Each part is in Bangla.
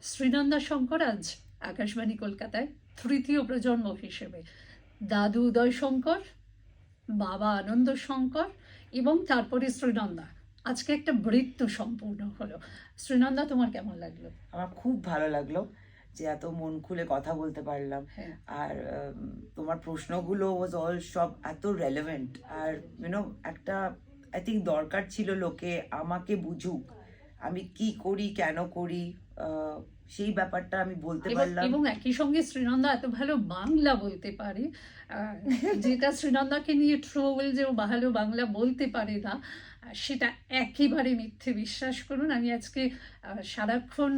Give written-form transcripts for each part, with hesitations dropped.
শ্রীনন্দা শঙ্কর আজ আকাশবাণী কলকাতায় তৃতীয় প্রজন্ম হিসেবে দাদু উদয় শঙ্কর, বাবা আনন্দ শঙ্কর এবং তারপরে শ্রীনন্দা, আজকে একটা বৃত্ত সম্পূর্ণ হলো। শ্রীনন্দা, তোমার কেমন লাগলো? আমার খুব ভালো লাগলো যে এত মন খুলে কথা বলতে পারলাম। হ্যাঁ। আর তোমার প্রশ্নগুলো ওয়াজ অল সব এত রেলেভেন্ট। আর ইউনো একটা আই থিঙ্ক দরকার ছিল লোকে আমাকে বুঝুক আমি কি করি, কেন করি, সেই ব্যাপারটা আমি বলতে পারলাম। এবং একই সঙ্গে শ্রীনন্দা এত ভালো বাংলা বলতে পারে, যেটা শ্রীনন্দাকে নিয়ে ট্রোল যে ও ভালো বাংলা বলতে পারে না, সেটা একেবারে মিথ্যে, বিশ্বাস করুন। আমি আজকে সারাক্ষণ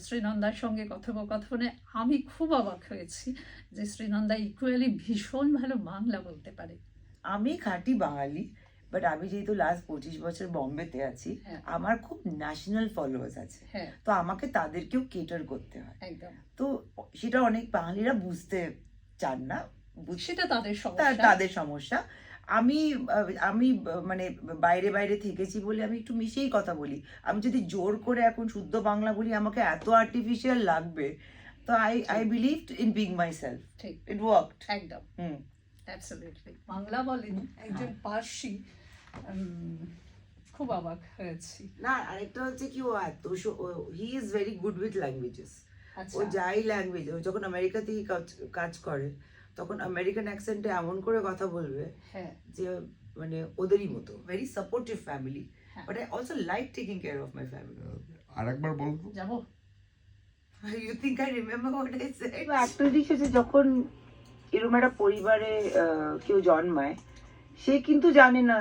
শ্রীনন্দার সঙ্গে কথোপকথনে আমি খুব অবাক হয়েছি যে শ্রীনন্দা ইকুয়ালি ভীষণ ভালো বাংলা বলতে পারে। আমি খাঁটি বাঙালি, বাট আমি যেহেতু লাস্ট 25 বছর বম্বেতে আছি, আমার খুব ন্যাশনাল ফলোয়ার্স আছে, তো আমাকে তাদেরকেও কেটার করতে হয়। একদম। তো সেটা অনেক বাঙালিরা বুঝতে চান না, সেটা তাদের সমস্যা। আমি আমি মানে বাইরে বাইরে থেকেছি বলে আমি একটু মিশেই কথা বলি। আমি যদি জোর করে এখন শুদ্ধ বাংলা বলি আমাকে এত আর্টিফিশিয়াল লাগবে। তো I believed in being myself. ঠিক, ইট ওয়ার্কড। একদম, অ্যাবসলিউটলি। বাংলা বলেন একজন পার্সি, খুব অবাক হয়েছি। না, আরেকটা হচ্ছে কি, ও এত he is very good with languages. ও যাই ল্যাঙ্গুয়েজ, ও যখন আমেরিকাতে কাজ করে তখন আমেরিকান অ্যাকসেন্টে এমন করে কথা বলবে যে মানে ওদেরই মতো। Very supportive family, but I also like taking care of my family. আরেকবার বলো। যাবো। You think I remember what I said? একটা জিনিস হচ্ছে, যখন এরকম একটা পরিবারে কেউ জন্মায়, সে কিন্তু জানে না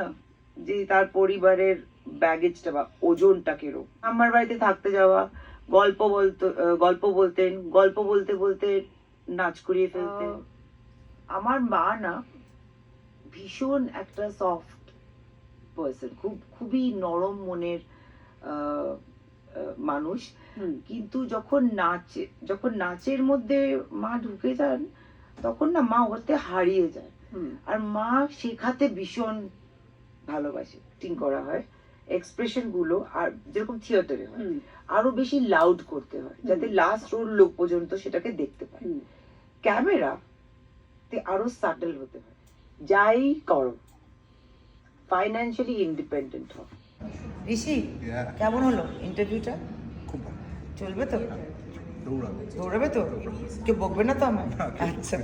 যে তার পরিবারের ব্যাগেজটা বা ওজনটা কিরকম। আমার বাড়িতে থাকতে যাওয়া, গল্প বলতেন, গল্প বলতে বলতে নাচ করিয়ে ফেলতেন। আমার মা না ভীষণ একটা সফট পার্সন, খুবই নরম মনের মানুষ, কিন্তু যখন নাচের মধ্যে মা ঢুকে যান তখন না মা ওতে হারিয়ে যায়। আর মা শেখাতে ভীষণ ভালোবাসে। অ্যাক্টিং করা হয়, এক্সপ্রেশন গুলো আর যেরকম থিয়েটারে হয় আরো বেশি লাউড করতে হয় যাতে লাস্ট রোর লোক পর্যন্ত সেটাকে দেখতে পায়। ক্যামেরা তে আরো সাটল হতে হয়। যাই করো ফাইন্যান্সিয়ালি ইন্ডিপেন্ডেন্ট হও। ঋষি, কেমন হলো ইন্টারভিউটা? খুব ভালো। চলবে তো? দৌড়াবে। দৌড়াবে তো? কেউ বকবে না তো আমার? আচ্ছা।